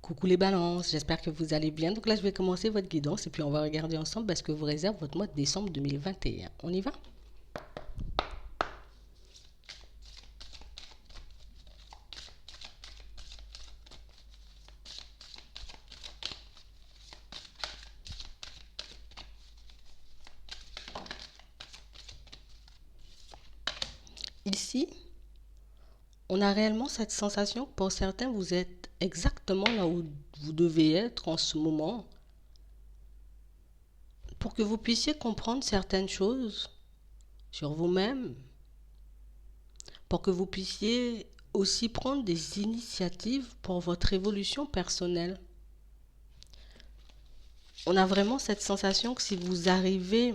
Coucou les balances, j'espère que vous allez bien. Donc là, je vais commencer votre guidance et puis on va regarder ensemble ce que vous réserve votre mois de décembre 2021. On y va? Ici, on a réellement cette sensation que pour certains, vous êtes exactement là où vous devez être en ce moment pour que vous puissiez comprendre certaines choses sur vous-même, pour que vous puissiez aussi prendre des initiatives pour votre évolution personnelle. On a vraiment cette sensation que si vous arrivez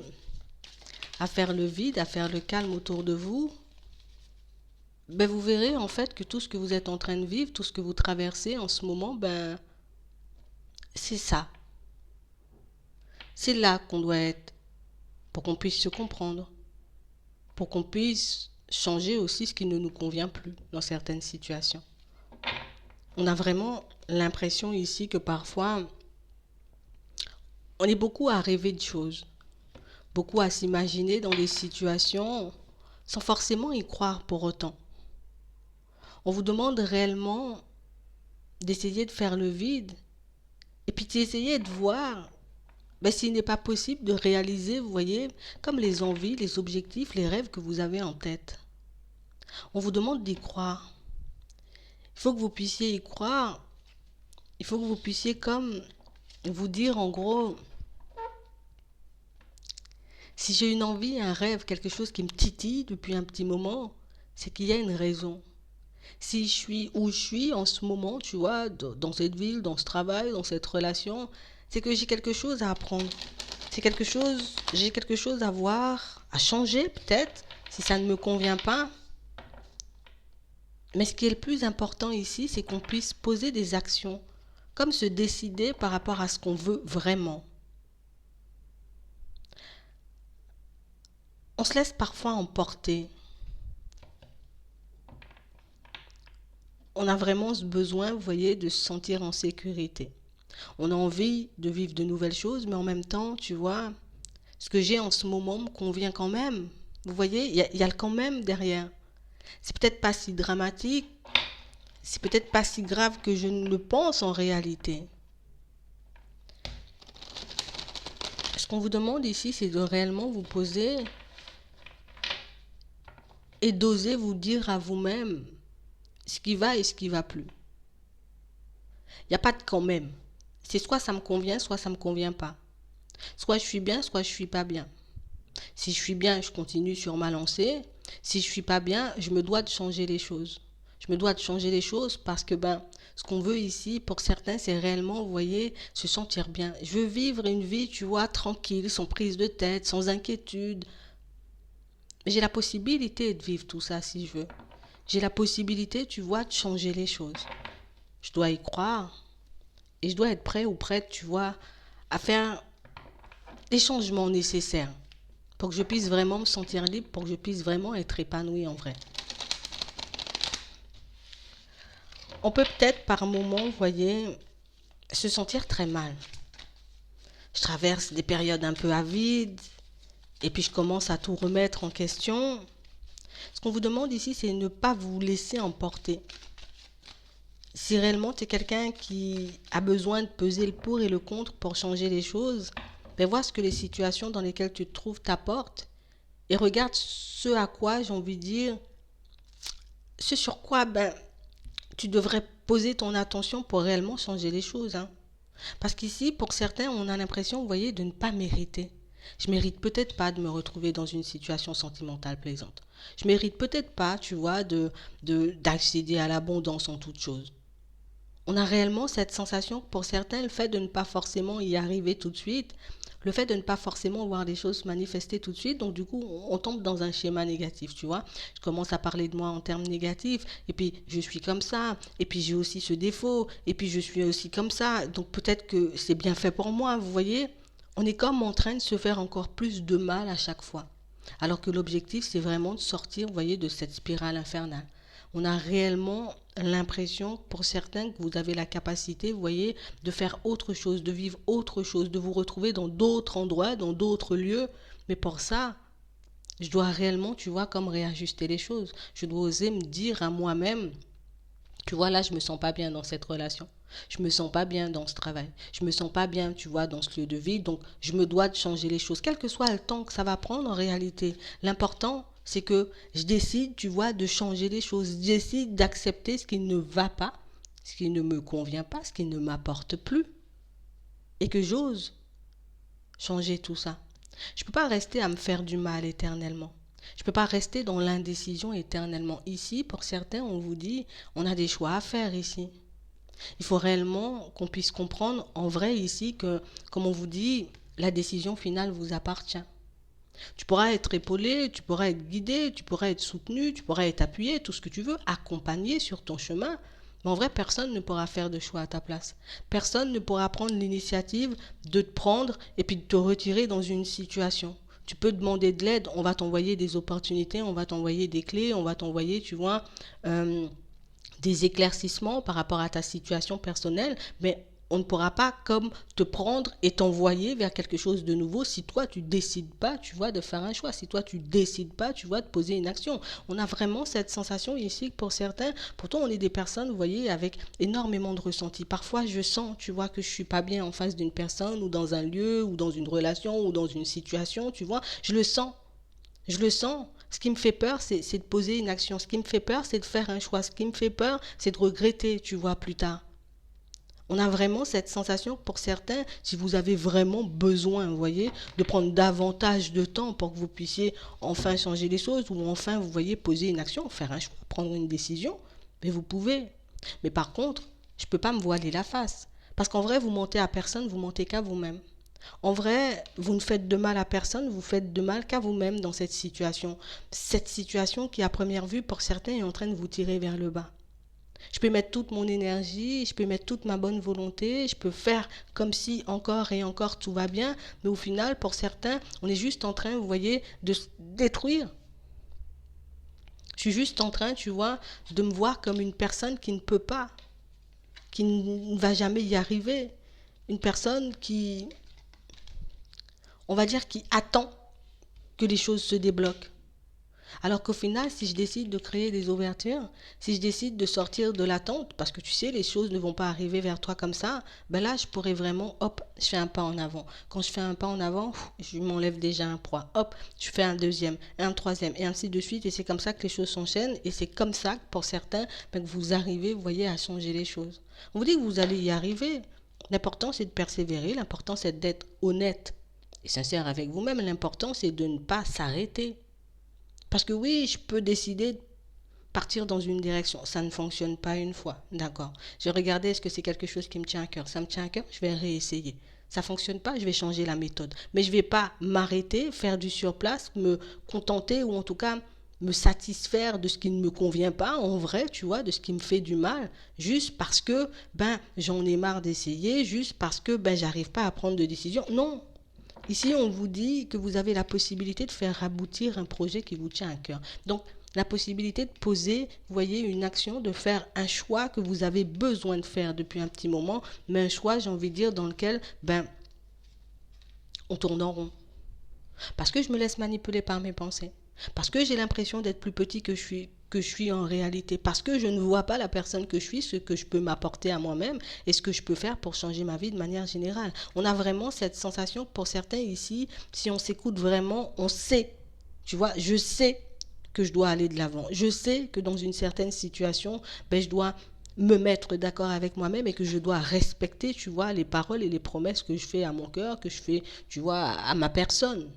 à faire le vide, à faire le calme autour de vous, ben vous verrez en fait que tout ce que vous êtes en train de vivre, tout ce que vous traversez en ce moment, ben c'est ça. C'est là qu'on doit être pour qu'on puisse se comprendre, pour qu'on puisse changer aussi ce qui ne nous convient plus dans certaines situations. On a vraiment l'impression ici que parfois on est beaucoup à rêver de choses, beaucoup à s'imaginer dans des situations sans forcément y croire pour autant. On vous demande réellement d'essayer de faire le vide et puis d'essayer de voir s'il n'est pas possible de réaliser, vous voyez, comme les envies, les objectifs, les rêves que vous avez en tête. On vous demande d'y croire. Il faut que vous puissiez y croire. Il faut que vous puissiez comme vous dire en gros, si j'ai une envie, un rêve, quelque chose qui me titille depuis un petit moment, c'est qu'il y a une raison. Si je suis où je suis en ce moment, tu vois, dans cette ville, dans ce travail, dans cette relation, c'est que j'ai quelque chose à apprendre. J'ai quelque chose à voir, à changer peut-être, si ça ne me convient pas. Mais ce qui est le plus important ici, c'est qu'on puisse poser des actions, comme se décider par rapport à ce qu'on veut vraiment. On se laisse parfois emporter. On a vraiment ce besoin, vous voyez, de se sentir en sécurité. On a envie de vivre de nouvelles choses, mais en même temps, tu vois, ce que j'ai en ce moment me convient quand même. Vous voyez, il y a le quand même derrière. C'est peut-être pas si dramatique, c'est peut-être pas si grave que je ne le pense en réalité. Ce qu'on vous demande ici, c'est de réellement vous poser et d'oser vous dire à vous-même ce qui va et ce qui va plus. Il n'y a pas de quand même. C'est soit ça me convient, soit ça me convient pas. Soit je suis bien, soit je suis pas bien. Si je suis bien, je continue sur ma lancée. Si je suis pas bien, je me dois de changer les choses. Je me dois de changer les choses parce que ce qu'on veut ici, pour certains, c'est réellement, vous voyez, se sentir bien. Je veux vivre une vie, tu vois, tranquille, sans prise de tête, sans inquiétude. J'ai la possibilité de vivre tout ça si je veux. J'ai la possibilité, tu vois, de changer les choses. Je dois y croire et je dois être prêt ou prête, tu vois, à faire les changements nécessaires pour que je puisse vraiment me sentir libre, pour que je puisse vraiment être épanouie en vrai. On peut peut-être par moments, vous voyez, se sentir très mal. Je traverse des périodes un peu avides et puis je commence à tout remettre en question. Ce qu'on vous demande ici, c'est de ne pas vous laisser emporter. Si réellement tu es quelqu'un qui a besoin de peser le pour et le contre pour changer les choses, vois ce que les situations dans lesquelles tu te trouves t'apportent et regarde ce à quoi, j'ai envie de dire, ce sur quoi tu devrais poser ton attention pour réellement changer les choses. Parce qu'ici, pour certains, on a l'impression, vous voyez, de ne pas mériter. Je mérite peut-être pas de me retrouver dans une situation sentimentale plaisante. Je mérite peut-être pas, tu vois, d'accéder à l'abondance en toute chose. On a réellement cette sensation que pour certains, le fait de ne pas forcément y arriver tout de suite, le fait de ne pas forcément voir les choses se manifester tout de suite, donc du coup, on tombe dans un schéma négatif, tu vois. Je commence à parler de moi en termes négatifs, et puis je suis comme ça, et puis j'ai aussi ce défaut, et puis je suis aussi comme ça, donc peut-être que c'est bien fait pour moi, vous voyez. On est comme en train de se faire encore plus de mal à chaque fois. Alors que l'objectif, c'est vraiment de sortir, vous voyez, de cette spirale infernale. On a réellement l'impression, pour certains, que vous avez la capacité, vous voyez, de faire autre chose, de vivre autre chose, de vous retrouver dans d'autres endroits, dans d'autres lieux. Mais pour ça, je dois réellement, tu vois, comme réajuster les choses. Je dois oser me dire à moi-même, tu vois, là, je me sens pas bien dans cette relation. Je me sens pas bien dans ce travail. Je me sens pas bien, tu vois, dans ce lieu de vie. Donc, je me dois de changer les choses, quel que soit le temps que ça va prendre en réalité. L'important, c'est que je décide, tu vois, de changer les choses. Je décide d'accepter ce qui ne va pas, ce qui ne me convient pas, ce qui ne m'apporte plus. Et que j'ose changer tout ça. Je ne peux pas rester à me faire du mal éternellement. Je ne peux pas rester dans l'indécision éternellement. Ici, pour certains, on vous dit, on a des choix à faire ici. Il faut réellement qu'on puisse comprendre en vrai ici que, comme on vous dit, la décision finale vous appartient. Tu pourras être épaulé, tu pourras être guidé, tu pourras être soutenu, tu pourras être appuyé, tout ce que tu veux, accompagné sur ton chemin. Mais en vrai, personne ne pourra faire de choix à ta place. Personne ne pourra prendre l'initiative de te prendre et puis de te retirer dans une situation. Tu peux demander de l'aide, on va t'envoyer des opportunités, on va t'envoyer des clés, on va t'envoyer, tu vois, des éclaircissements par rapport à ta situation personnelle, mais on ne pourra pas comme te prendre et t'envoyer vers quelque chose de nouveau si toi tu décides pas, tu vois, de faire un choix, si toi tu décides pas, tu vois, de poser une action. On a vraiment cette sensation ici que pour certains, pourtant on est des personnes, vous voyez, avec énormément de ressenti. Parfois je sens, tu vois, que je suis pas bien en face d'une personne ou dans un lieu ou dans une relation ou dans une situation, tu vois, je le sens. Je le sens. Ce qui me fait peur, c'est de poser une action. Ce qui me fait peur, c'est de faire un choix. Ce qui me fait peur, c'est de regretter, tu vois, plus tard. On a vraiment cette sensation que pour certains, si vous avez vraiment besoin, vous voyez, de prendre davantage de temps pour que vous puissiez enfin changer les choses ou enfin, vous voyez, poser une action, faire un choix, prendre une décision, mais vous pouvez. Mais par contre, je ne peux pas me voiler la face. Parce qu'en vrai, vous mentez à personne, vous mentez qu'à vous-même. En vrai, vous ne faites de mal à personne, vous faites de mal qu'à vous-même dans cette situation. Cette situation qui, à première vue, pour certains, est en train de vous tirer vers le bas. Je peux mettre toute mon énergie, je peux mettre toute ma bonne volonté, je peux faire comme si encore et encore tout va bien, mais au final, pour certains, on est juste en train, vous voyez, de se détruire. Je suis juste en train, tu vois, de me voir comme une personne qui ne peut pas, qui ne va jamais y arriver. Une personne qui, on va dire, qui attend que les choses se débloquent. Alors qu'au final, si je décide de créer des ouvertures, si je décide de sortir de l'attente, parce que tu sais, les choses ne vont pas arriver vers toi comme ça, ben là, je pourrais vraiment, hop, je fais un pas en avant. Quand je fais un pas en avant, je m'enlève déjà un poids. Hop, je fais un deuxième, un troisième, et ainsi de suite. Et c'est comme ça que les choses s'enchaînent. Et c'est comme ça que pour certains, ben, que vous arrivez, vous voyez, à changer les choses. On vous dit que vous allez y arriver. L'important, c'est de persévérer. L'important, c'est d'être honnête et sincère avec vous-même. L'important, c'est de ne pas s'arrêter. Parce que oui, je peux décider de partir dans une direction. Ça ne fonctionne pas une fois. D'accord. Je regardais, est-ce que c'est quelque chose qui me tient à cœur? Ça me tient à cœur, je vais réessayer. Ça ne fonctionne pas, je vais changer la méthode. Mais je ne vais pas m'arrêter, faire du surplace, me contenter ou en tout cas me satisfaire de ce qui ne me convient pas, en vrai, tu vois, de ce qui me fait du mal, juste parce que, ben, j'en ai marre d'essayer, juste parce que, ben, j'arrive pas à prendre de décision. Non, ici, on vous dit que vous avez la possibilité de faire aboutir un projet qui vous tient à cœur. Donc, la possibilité de poser, vous voyez, une action, de faire un choix que vous avez besoin de faire depuis un petit moment, mais un choix, j'ai envie de dire, dans lequel, ben, on tourne en rond. Parce que je me laisse manipuler par mes pensées. Parce que j'ai l'impression d'être plus petit que je suis en réalité. Parce que je ne vois pas la personne que je suis, ce que je peux m'apporter à moi-même et ce que je peux faire pour changer ma vie de manière générale. On a vraiment cette sensation, pour certains ici, si on s'écoute vraiment, on sait. Tu vois, je sais que je dois aller de l'avant. Je sais que dans une certaine situation, ben, je dois me mettre d'accord avec moi-même et que je dois respecter, tu vois, les paroles et les promesses que je fais à mon cœur, que je fais, tu vois, à ma personne.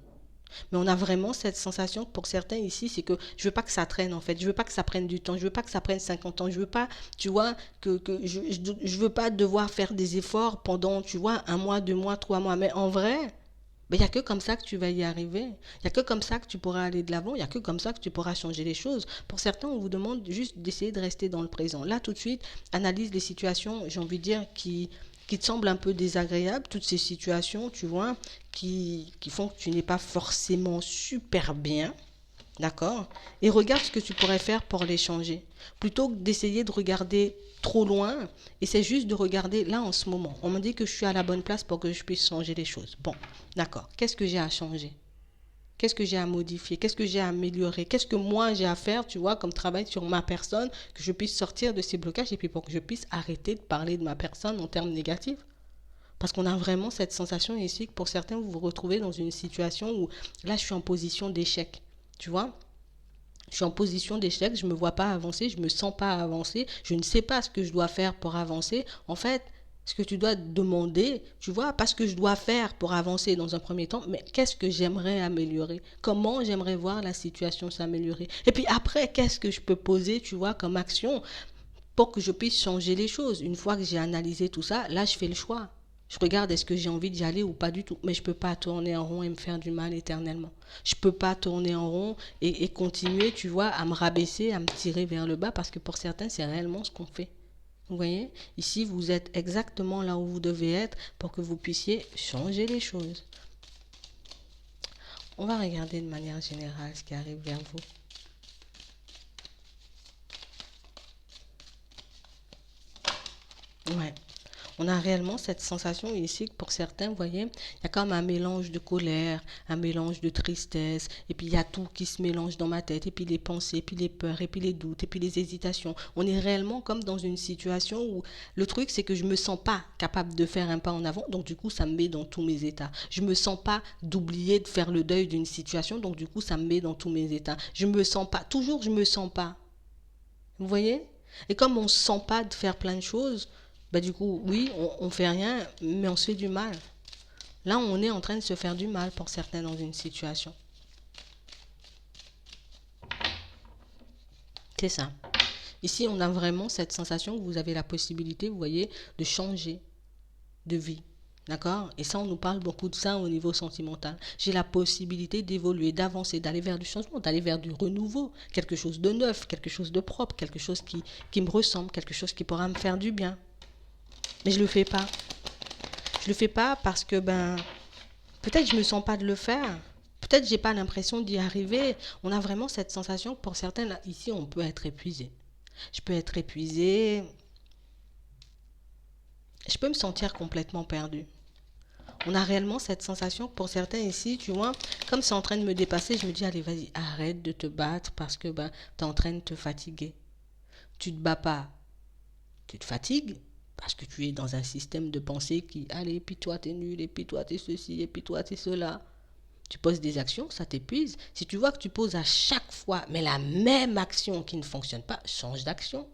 Mais on a vraiment cette sensation que pour certains ici, c'est que je veux pas que ça traîne en fait. Je veux pas que ça prenne du temps. Je veux pas que ça prenne 50 ans. Je veux pas, tu vois, que je veux pas devoir faire des efforts pendant, tu vois, un mois, 2 mois, 3 mois. Mais en vrai, ben, il n'y a que comme ça que tu vas y arriver. Il n'y a que comme ça que tu pourras aller de l'avant. Il n'y a que comme ça que tu pourras changer les choses. Pour certains, on vous demande juste d'essayer de rester dans le présent. Là, tout de suite, analyse les situations, j'ai envie de dire, qui te semblent un peu désagréables, toutes ces situations, tu vois, qui font que tu n'es pas forcément super bien. D'accord? Et regarde ce que tu pourrais faire pour les changer. Plutôt que d'essayer de regarder trop loin, et c'est juste de regarder là en ce moment. On me dit que je suis à la bonne place pour que je puisse changer les choses. Bon, d'accord. Qu'est-ce que j'ai à changer? Qu'est-ce que j'ai à modifier? Qu'est-ce que j'ai à améliorer? Qu'est-ce que moi j'ai à faire, tu vois, comme travail sur ma personne, que je puisse sortir de ces blocages et puis pour que je puisse arrêter de parler de ma personne en termes négatifs? Parce qu'on a vraiment cette sensation ici que pour certains, vous vous retrouvez dans une situation où là, je suis en position d'échec. Tu vois? Je suis en position d'échec, je ne me vois pas avancer, je ne me sens pas avancer, je ne sais pas ce que je dois faire pour avancer. En fait, ce que tu dois demander, tu vois, pas ce que je dois faire pour avancer dans un premier temps, mais qu'est-ce que j'aimerais améliorer? Comment j'aimerais voir la situation s'améliorer? Et puis après, qu'est-ce que je peux poser, tu vois, comme action pour que je puisse changer les choses? Une fois que j'ai analysé tout ça, là, je fais le choix. Je regarde est-ce que j'ai envie d'y aller ou pas du tout. Mais je ne peux pas tourner en rond et me faire du mal éternellement. Je ne peux pas tourner en rond et continuer, tu vois, à me rabaisser, à me tirer vers le bas parce que pour certains, c'est réellement ce qu'on fait. Vous voyez? Ici, vous êtes exactement là où vous devez être pour que vous puissiez changer les choses. On va regarder de manière générale ce qui arrive vers vous. Ouais. On a réellement cette sensation ici que pour certains, vous voyez, il y a comme un mélange de colère, un mélange de tristesse, et puis il y a tout qui se mélange dans ma tête, et puis les pensées, et puis les peurs, et puis les doutes, et puis les hésitations. On est réellement comme dans une situation où le truc, c'est que je me sens pas capable de faire un pas en avant, donc du coup, ça me met dans tous mes états. Je me sens pas d'oublier de faire le deuil d'une situation, donc du coup, ça me met dans tous mes états. Je me sens pas, toujours je me sens pas. Vous voyez? Et comme on ne se sent pas de faire plein de choses, bah du coup, oui, on fait rien, mais on se fait du mal. Là, on est en train de se faire du mal pour certains dans une situation. C'est ça. Ici, on a vraiment cette sensation que vous avez la possibilité, vous voyez, de changer de vie. D'accord? Et ça, on nous parle beaucoup de ça au niveau sentimental. J'ai la possibilité d'évoluer, d'avancer, d'aller vers du changement, d'aller vers du renouveau, quelque chose de neuf, quelque chose de propre, quelque chose qui me ressemble, quelque chose qui pourra me faire du bien. Mais je ne le fais pas. Je le fais pas parce que peut-être je me sens pas de le faire. Peut-être j'ai pas l'impression d'y arriver. On a vraiment cette sensation que pour certains là, ici on peut être épuisé. Je peux être épuisé. Je peux me sentir complètement perdu. On a réellement cette sensation que pour certains ici, tu vois, comme c'est en train de me dépasser, je me dis allez vas-y arrête de te battre parce que tu es en train de te fatiguer. Tu te bats pas, tu te fatigues parce que tu es dans un système de pensée qui, allez, puis toi t'es nul, et puis toi t'es ceci, et puis toi t'es cela. Tu poses des actions, ça t'épuise. Si tu vois que tu poses à chaque fois, mais la même action qui ne fonctionne pas, change d'action.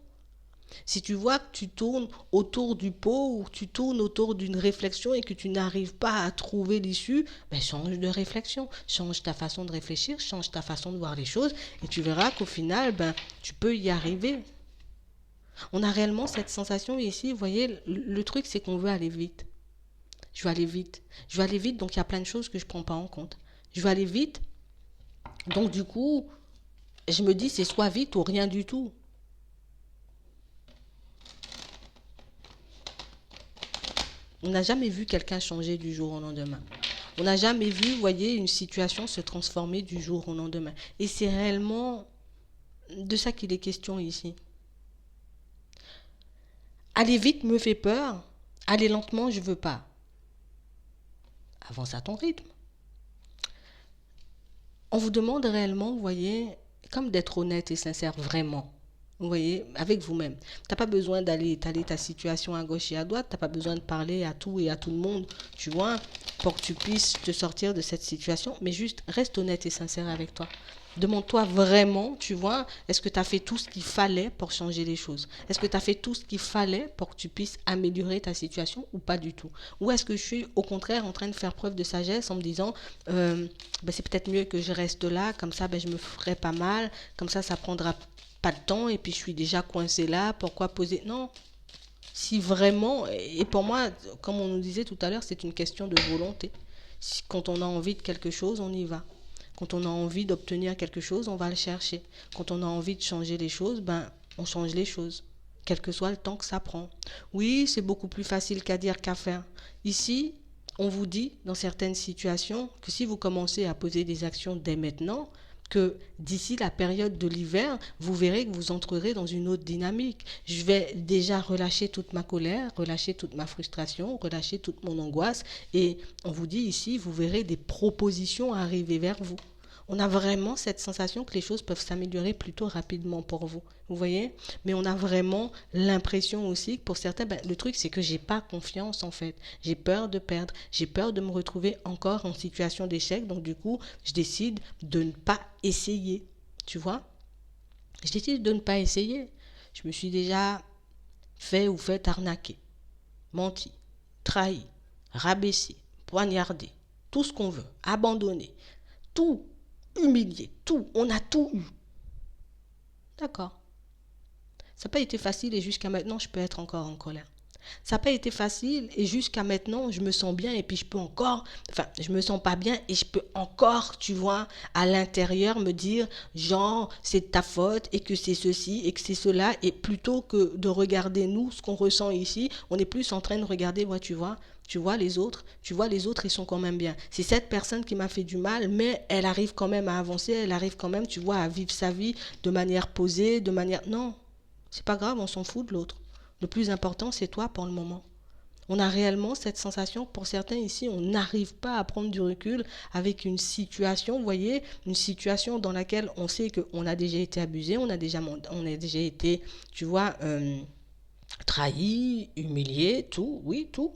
Si tu vois que tu tournes autour du pot ou que tu tournes autour d'une réflexion et que tu n'arrives pas à trouver l'issue, change de réflexion, change ta façon de réfléchir, change ta façon de voir les choses et tu verras qu'au final, tu peux y arriver. On a réellement cette sensation ici, vous voyez, le truc c'est qu'on veut aller vite. Je veux aller vite. Je veux aller vite, donc il y a plein de choses que je ne prends pas en compte. Je veux aller vite, donc du coup, je me dis c'est soit vite ou rien du tout. On n'a jamais vu quelqu'un changer du jour au lendemain. On n'a jamais vu, vous voyez, une situation se transformer du jour au lendemain. Et c'est réellement de ça qu'il est question ici. Aller vite me fait peur, aller lentement, je ne veux pas. Avance à ton rythme. On vous demande réellement, vous voyez, comme d'être honnête et sincère vraiment. Vous voyez, avec vous-même. Tu n'as pas besoin d'aller étaler ta situation à gauche et à droite. Tu n'as pas besoin de parler à tout et à tout le monde, tu vois, pour que tu puisses te sortir de cette situation. Mais juste, reste honnête et sincère avec toi. Demande-toi vraiment, tu vois, est-ce que tu as fait tout ce qu'il fallait pour changer les choses? Est-ce que tu as fait tout ce qu'il fallait pour que tu puisses améliorer ta situation ou pas du tout? Ou est-ce que je suis au contraire en train de faire preuve de sagesse en me disant, c'est peut-être mieux que je reste là, comme ça je me ferai pas mal, comme ça prendra pas de temps et puis je suis déjà coincée là, pourquoi poser? Non, si vraiment, et pour moi, comme on nous disait tout à l'heure, c'est une question de volonté. Quand on a envie de quelque chose, on y va. Quand on a envie d'obtenir quelque chose, on va le chercher. Quand on a envie de changer les choses, on change les choses, quel que soit le temps que ça prend. Oui, c'est beaucoup plus facile qu'à dire qu'à faire. Ici, on vous dit, dans certaines situations, que si vous commencez à poser des actions dès maintenant, que d'ici la période de l'hiver, vous verrez que vous entrerez dans une autre dynamique. Je vais déjà relâcher toute ma colère, relâcher toute ma frustration, relâcher toute mon angoisse. Et on vous dit ici, vous verrez des propositions arriver vers vous. On a vraiment cette sensation que les choses peuvent s'améliorer plutôt rapidement pour vous. Vous voyez? Mais on a vraiment l'impression aussi que pour certains, le truc c'est que j'ai pas confiance en fait. J'ai peur de perdre. J'ai peur de me retrouver encore en situation d'échec. Donc du coup, je décide de ne pas essayer. Tu vois? Je décide de ne pas essayer. Je me suis déjà fait arnaquer, menti, trahi, rabaissé, poignardé, tout ce qu'on veut, abandonné, tout humilié, tout, on a tout eu. D'accord. Ça n'a pas été facile et jusqu'à maintenant, je peux être encore en colère. Ça n'a pas été facile et jusqu'à maintenant, je me sens bien et puis je peux encore, je me sens pas bien et je peux encore, tu vois, à l'intérieur me dire, genre, c'est de ta faute et que c'est ceci et que c'est cela. Et plutôt que de regarder nous, ce qu'on ressent ici, on est plus en train de regarder, ouais, tu vois les autres, ils sont quand même bien. C'est cette personne qui m'a fait du mal, mais elle arrive quand même à avancer, elle arrive quand même, tu vois, à vivre sa vie de manière posée, de manière... Non, c'est pas grave, on s'en fout de l'autre. Le plus important, c'est toi pour le moment. On a réellement cette sensation, pour certains ici, on n'arrive pas à prendre du recul avec une situation, vous voyez, une situation dans laquelle on sait qu'on a déjà été abusé, on a déjà été, tu vois, trahi, humilié, tout, oui, tout.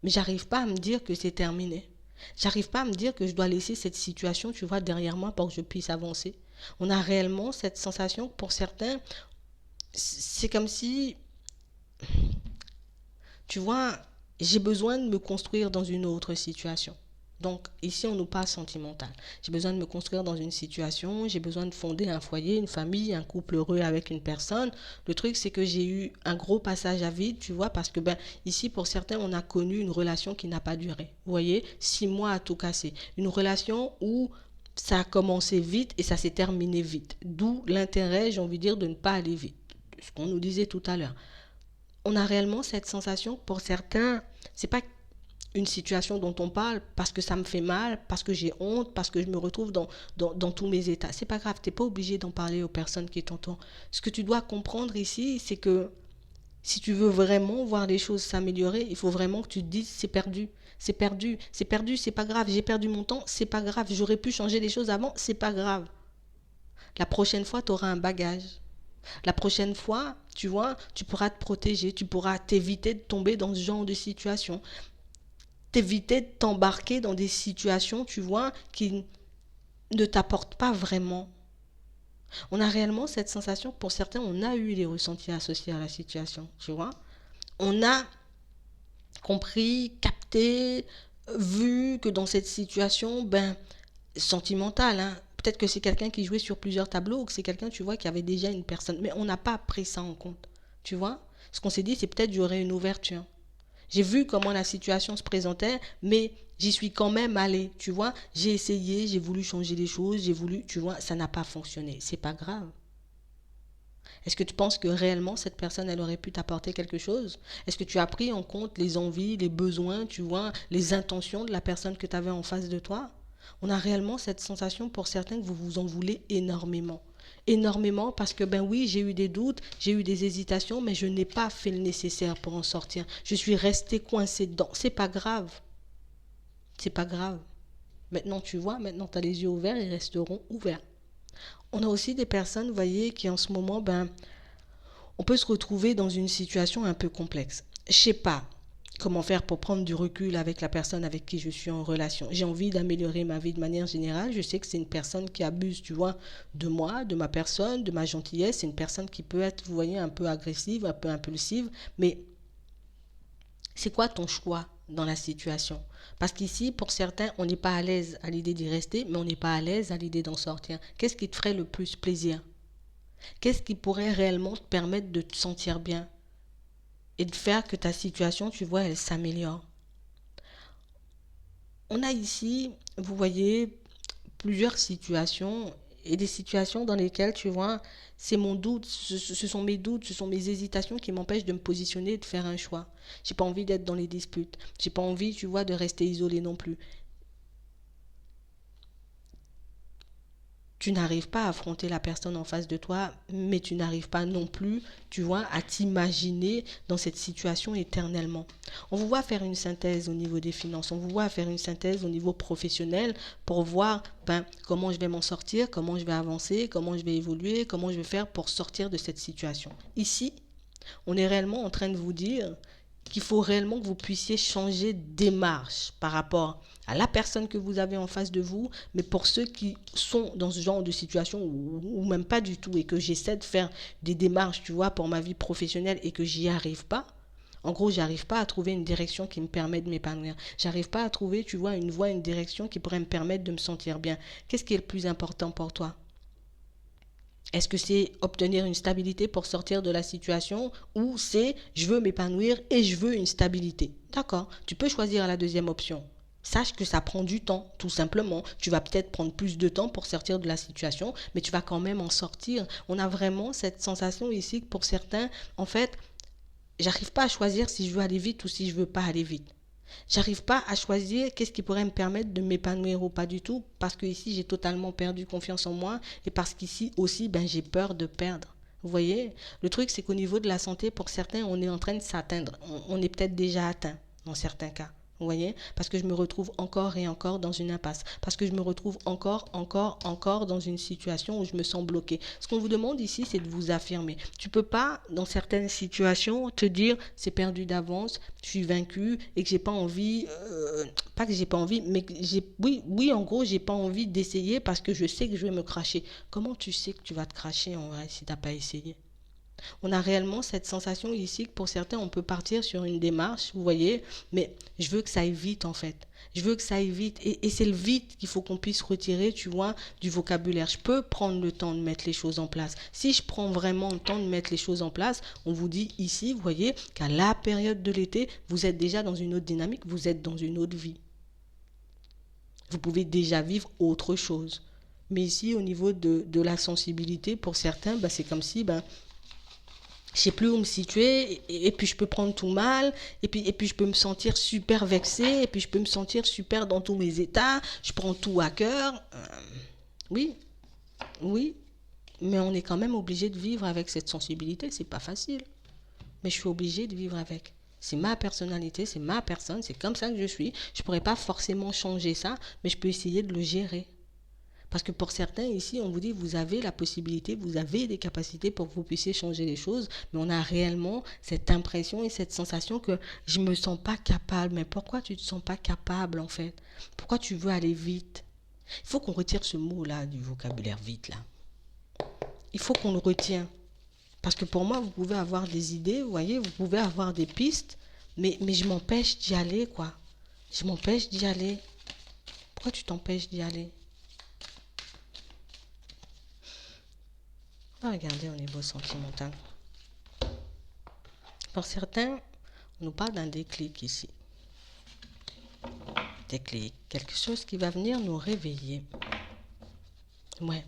Mais j'arrive pas à me dire que c'est terminé. J'arrive pas à me dire que je dois laisser cette situation, tu vois, derrière moi pour que je puisse avancer. On a réellement cette sensation, pour certains, c'est comme si, tu vois, j'ai besoin de me construire dans une autre situation. Donc ici, on nous parle sentimental. J'ai besoin de me construire dans une situation, j'ai besoin de fonder un foyer, une famille, un couple heureux avec une personne. Le truc, c'est que j'ai eu un gros passage à vide, tu vois, parce que ici, pour certains, on a connu une relation qui n'a pas duré. Vous voyez, 6 mois à tout casser. Une relation où ça a commencé vite et ça s'est terminé vite. D'où l'intérêt, j'ai envie de dire, de ne pas aller vite. Ce qu'on nous disait tout à l'heure. On a réellement cette sensation, pour certains, c'est pas une situation dont on parle parce que ça me fait mal, parce que j'ai honte, parce que je me retrouve dans tous mes états. C'est pas grave, tu n'es pas obligé d'en parler aux personnes qui t'entourent. Ce que tu dois comprendre ici, c'est que si tu veux vraiment voir les choses s'améliorer, il faut vraiment que tu te dises c'est perdu. C'est perdu, c'est perdu, c'est pas grave. J'ai perdu mon temps, c'est pas grave. J'aurais pu changer les choses avant, c'est pas grave. La prochaine fois, tu auras un bagage. La prochaine fois, tu vois, tu pourras te protéger, tu pourras t'éviter de tomber dans ce genre de situation, t'éviter de t'embarquer dans des situations, tu vois, qui ne t'apportent pas vraiment. On a réellement cette sensation, pour certains, on a eu les ressentis associés à la situation, tu vois. On a compris, capté, vu que dans cette situation, sentimentale, hein, peut-être que c'est quelqu'un qui jouait sur plusieurs tableaux ou que c'est quelqu'un, tu vois, qui avait déjà une personne. Mais on n'a pas pris ça en compte, tu vois. Ce qu'on s'est dit, c'est peut-être j'aurais une ouverture. J'ai vu comment la situation se présentait, mais j'y suis quand même allée, tu vois. J'ai essayé, j'ai voulu changer les choses, j'ai voulu, tu vois, ça n'a pas fonctionné. C'est pas grave. Est-ce que tu penses que réellement cette personne, elle aurait pu t'apporter quelque chose? Est-ce que tu as pris en compte les envies, les besoins, tu vois, les intentions de la personne que tu avais en face de toi? On a réellement cette sensation pour certains que vous vous en voulez énormément. Énormément parce que oui, j'ai eu des doutes, j'ai eu des hésitations, mais je n'ai pas fait le nécessaire pour en sortir. Je suis restée coincée dedans. C'est pas grave. C'est pas grave. Maintenant tu vois, maintenant tu as les yeux ouverts, ils resteront ouverts. On a aussi des personnes, vous voyez, qui en ce moment, on peut se retrouver dans une situation un peu complexe. Je sais pas comment faire pour prendre du recul avec la personne avec qui je suis en relation. J'ai envie d'améliorer ma vie de manière générale. Je sais que c'est une personne qui abuse, tu vois, de moi, de ma personne, de ma gentillesse. C'est une personne qui peut être, vous voyez, un peu agressive, un peu impulsive. Mais c'est quoi ton choix dans la situation? Parce qu'ici, pour certains, on n'est pas à l'aise à l'idée d'y rester, mais on n'est pas à l'aise à l'idée d'en sortir. Qu'est-ce qui te ferait le plus plaisir? Qu'est-ce qui pourrait réellement te permettre de te sentir bien et de faire que ta situation, tu vois, elle s'améliore? On a ici, vous voyez, plusieurs situations et des situations dans lesquelles, tu vois, c'est mon doute, ce sont mes doutes, ce sont mes hésitations qui m'empêchent de me positionner et de faire un choix. J'ai pas envie d'être dans les disputes. J'ai pas envie, tu vois, de rester isolé non plus. Tu n'arrives pas à affronter la personne en face de toi, mais tu n'arrives pas non plus, tu vois, à t'imaginer dans cette situation éternellement. On vous voit faire une synthèse au niveau des finances, on vous voit faire une synthèse au niveau professionnel pour voir comment je vais m'en sortir, comment je vais avancer, comment je vais évoluer, comment je vais faire pour sortir de cette situation. Ici, on est réellement en train de vous dire qu'il faut réellement que vous puissiez changer de démarche par rapport à la personne que vous avez en face de vous, mais pour ceux qui sont dans ce genre de situation ou même pas du tout et que j'essaie de faire des démarches, tu vois, pour ma vie professionnelle et que j'y arrive pas, en gros, j'arrive pas à trouver une direction qui me permet de m'épanouir. J'arrive pas à trouver, tu vois, une voie, une direction qui pourrait me permettre de me sentir bien. Qu'est-ce qui est le plus important pour toi? Est-ce que c'est obtenir une stabilité pour sortir de la situation ou c'est je veux m'épanouir et je veux une stabilité? D'accord, tu peux choisir la deuxième option. Sache que ça prend du temps, tout simplement. Tu vas peut-être prendre plus de temps pour sortir de la situation, mais tu vas quand même en sortir. On a vraiment cette sensation ici que pour certains, en fait, j'arrive pas à choisir si je veux aller vite ou si je veux pas aller vite. J'arrive pas à choisir qu'est-ce qui pourrait me permettre de m'épanouir ou pas du tout parce que ici j'ai totalement perdu confiance en moi et parce qu'ici aussi j'ai peur de perdre. Vous voyez, le truc c'est qu'au niveau de la santé pour certains on est en train de s'atteindre, on est peut-être déjà atteint dans certains cas. Vous voyez, parce que je me retrouve encore et encore dans une impasse, parce que je me retrouve encore dans une situation où je me sens bloqué. Ce qu'on vous demande ici, c'est de vous affirmer. Tu peux pas, dans certaines situations, te dire c'est perdu d'avance, je suis vaincu et que j'ai pas envie, pas que j'ai pas envie, mais que oui, en gros, j'ai pas envie d'essayer parce que je sais que je vais me cracher. Comment tu sais que tu vas te cracher en vrai si t'as pas essayé? On a réellement cette sensation ici que pour certains, on peut partir sur une démarche, vous voyez, mais je veux que ça aille vite en fait. Je veux que ça aille vite. Et c'est le vite qu'il faut qu'on puisse retirer, tu vois, du vocabulaire. Je peux prendre le temps de mettre les choses en place. Si je prends vraiment le temps de mettre les choses en place, on vous dit ici, vous voyez, qu'à la période de l'été, vous êtes déjà dans une autre dynamique, vous êtes dans une autre vie. Vous pouvez déjà vivre autre chose. Mais ici, au niveau de la sensibilité, pour certains, c'est comme si, je sais plus où me situer et puis je peux prendre tout mal et puis je peux me sentir super vexé et puis je peux me sentir super dans tous mes états, je prends tout à cœur. Oui, oui, mais on est quand même obligé de vivre avec cette sensibilité, c'est pas facile. Mais je suis obligé de vivre avec. C'est ma personnalité, c'est ma personne, c'est comme ça que je suis. Je pourrais pas forcément changer ça, mais je peux essayer de le gérer. Parce que pour certains ici, on vous dit, vous avez la possibilité, vous avez des capacités pour que vous puissiez changer les choses, mais on a réellement cette impression et cette sensation que je ne me sens pas capable. Mais pourquoi tu ne te sens pas capable en fait? Pourquoi tu veux aller vite? Il faut qu'on retire ce mot-là du vocabulaire vite là. Il faut qu'on le retient. Parce que pour moi, vous pouvez avoir des idées, vous voyez, vous pouvez avoir des pistes, mais je m'empêche d'y aller quoi. Je m'empêche d'y aller. Pourquoi tu t'empêches d'y aller? Regardez au niveau sentimental. Pour certains, on nous parle d'un déclic ici. Déclic, quelque chose qui va venir nous réveiller. Ouais.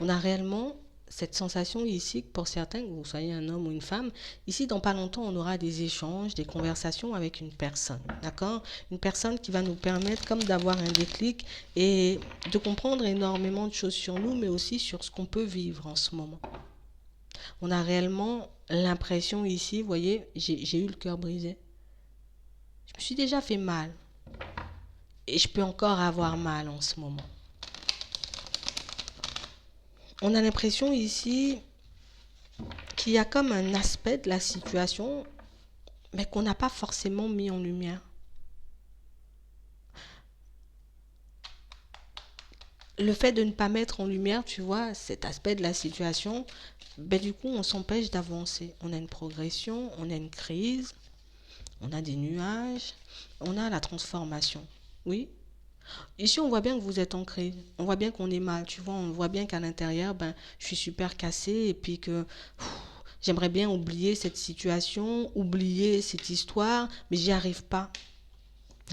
On a réellement cette sensation ici que pour certains, que vous soyez un homme ou une femme, ici dans pas longtemps on aura des échanges, des conversations avec une personne, d'accord? Une personne qui va nous permettre comme d'avoir un déclic et de comprendre énormément de choses sur nous, mais aussi sur ce qu'on peut vivre en ce moment. On a réellement l'impression ici, vous voyez, j'ai eu le cœur brisé. Je me suis déjà fait mal. Et je peux encore avoir mal en ce moment. On a l'impression ici qu'il y a comme un aspect de la situation, mais qu'on n'a pas forcément mis en lumière. Le fait de ne pas mettre en lumière, tu vois, cet aspect de la situation, du coup, on s'empêche d'avancer. On a une progression, on a une crise, on a des nuages, on a la transformation. Oui. Ici, on voit bien que vous êtes en crise. On voit bien qu'on est mal, tu vois. On voit bien qu'à l'intérieur, je suis super cassée et puis que j'aimerais bien oublier cette situation, oublier cette histoire, mais j'y arrive pas.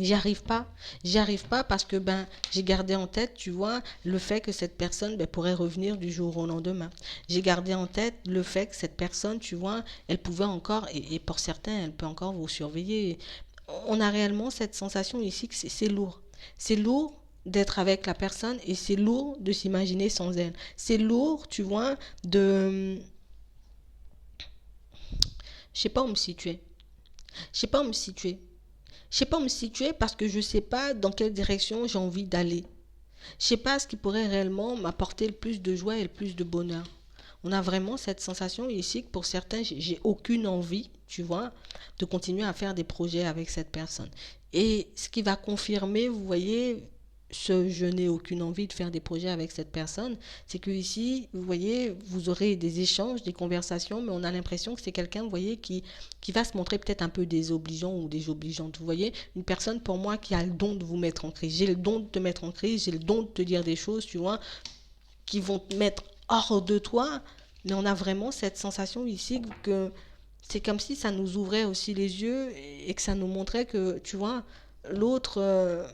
J'y arrive pas. J'y arrive pas parce que j'ai gardé en tête, tu vois, le fait que cette personne pourrait revenir du jour au lendemain. J'ai gardé en tête le fait que cette personne, tu vois, elle pouvait encore, et pour certains, elle peut encore vous surveiller. On a réellement cette sensation ici que c'est lourd. C'est lourd d'être avec la personne et c'est lourd de s'imaginer sans elle. C'est lourd, tu vois, de... Je sais pas où me situer. Je sais pas où me situer. Je sais pas où me situer parce que je sais pas dans quelle direction j'ai envie d'aller. Je sais pas ce qui pourrait réellement m'apporter le plus de joie et le plus de bonheur. On a vraiment cette sensation ici que pour certains, j'ai aucune envie, tu vois, de continuer à faire des projets avec cette personne. Et ce qui va confirmer, vous voyez, ce je n'ai aucune envie de faire des projets avec cette personne, c'est que ici, vous voyez, vous aurez des échanges, des conversations, mais on a l'impression que c'est quelqu'un, vous voyez, qui va se montrer peut-être un peu désobligeant ou désobligeante. Vous voyez, une personne pour moi qui a le don de vous mettre en crise. J'ai le don de te mettre en crise, j'ai le don de te dire des choses, tu vois, qui vont te mettre hors de toi, mais on a vraiment cette sensation ici que c'est comme si ça nous ouvrait aussi les yeux et que ça nous montrait que, tu vois, l'autre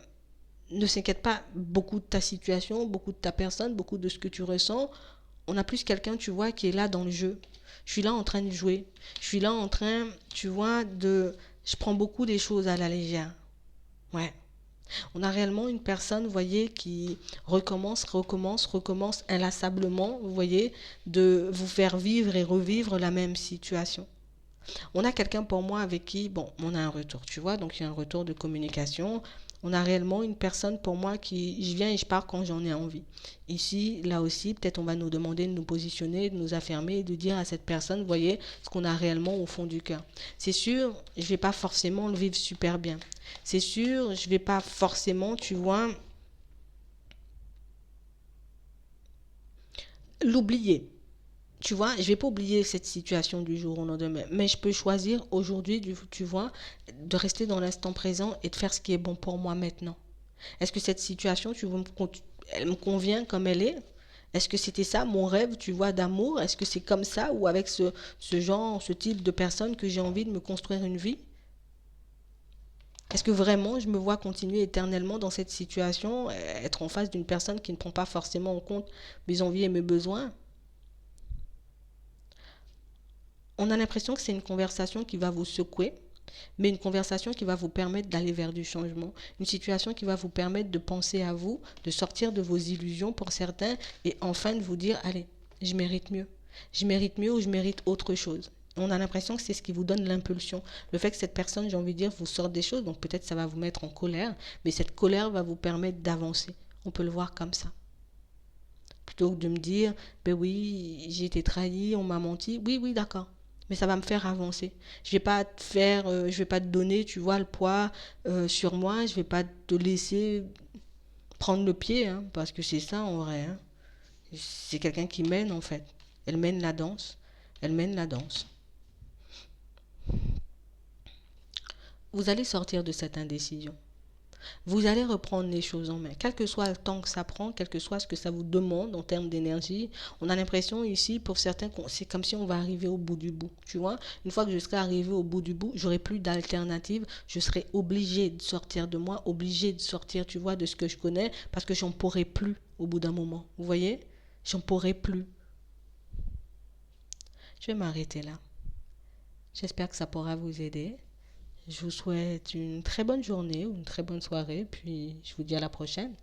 ne s'inquiète pas beaucoup de ta situation, beaucoup de ta personne, beaucoup de ce que tu ressens. On a plus quelqu'un, tu vois, qui est là dans le jeu. Je suis là en train de jouer. Je suis là en train, tu vois, de... Je prends beaucoup des choses à la légère. Ouais. On a réellement une personne, vous voyez, qui recommence inlassablement, vous voyez, de vous faire vivre et revivre la même situation. On a quelqu'un pour moi avec qui, bon, on a un retour, tu vois, donc il y a un retour de communication. On a réellement une personne pour moi qui, je viens et je pars quand j'en ai envie. Ici, là aussi, peut-être on va nous demander de nous positionner, de nous affirmer, de dire à cette personne, vous voyez, ce qu'on a réellement au fond du cœur. C'est sûr, je ne vais pas forcément le vivre super bien. C'est sûr, je ne vais pas forcément, tu vois, l'oublier. Tu vois, je ne vais pas oublier cette situation du jour au lendemain, mais je peux choisir aujourd'hui, tu vois, de rester dans l'instant présent et de faire ce qui est bon pour moi maintenant. Est-ce que cette situation, elle me convient comme elle est? Est-ce que c'était ça mon rêve, tu vois, d'amour? Est-ce que c'est comme ça ou avec ce genre, ce type de personne que j'ai envie de me construire une vie? Est-ce que vraiment je me vois continuer éternellement dans cette situation, être en face d'une personne qui ne prend pas forcément en compte mes envies et mes besoins? On a l'impression que c'est une conversation qui va vous secouer, mais une conversation qui va vous permettre d'aller vers du changement, une situation qui va vous permettre de penser à vous, de sortir de vos illusions pour certains et enfin de vous dire, allez, je mérite mieux. Je mérite mieux ou je mérite autre chose. On a l'impression que c'est ce qui vous donne l'impulsion. Le fait que cette personne, j'ai envie de dire, vous sorte des choses, donc peut-être ça va vous mettre en colère, mais cette colère va vous permettre d'avancer. On peut le voir comme ça. Plutôt que de me dire, ben oui, j'ai été trahi, on m'a menti. Oui, oui, d'accord. Mais ça va me faire avancer. Je vais pas te faire, je vais pas te donner, tu vois, le poids sur moi. Je vais pas te laisser prendre le pied, hein, parce que c'est ça en vrai. Hein. C'est quelqu'un qui mène en fait. Elle mène la danse. Elle mène la danse. Vous allez sortir de cette indécision. Vous allez reprendre les choses en main. Quel que soit le temps que ça prend, quel que soit ce que ça vous demande en termes d'énergie, on a l'impression ici, pour certains, c'est comme si on va arriver au bout du bout. Tu vois, une fois que je serai arrivé au bout du bout, j'aurai plus d'alternative. Je serai obligé de sortir de moi, obligé de sortir, tu vois, de ce que je connais, parce que j'en pourrai plus au bout d'un moment. Vous voyez? J'en pourrai plus. Je vais m'arrêter là. J'espère que ça pourra vous aider. Je vous souhaite une très bonne journée ou une très bonne soirée, puis je vous dis à la prochaine.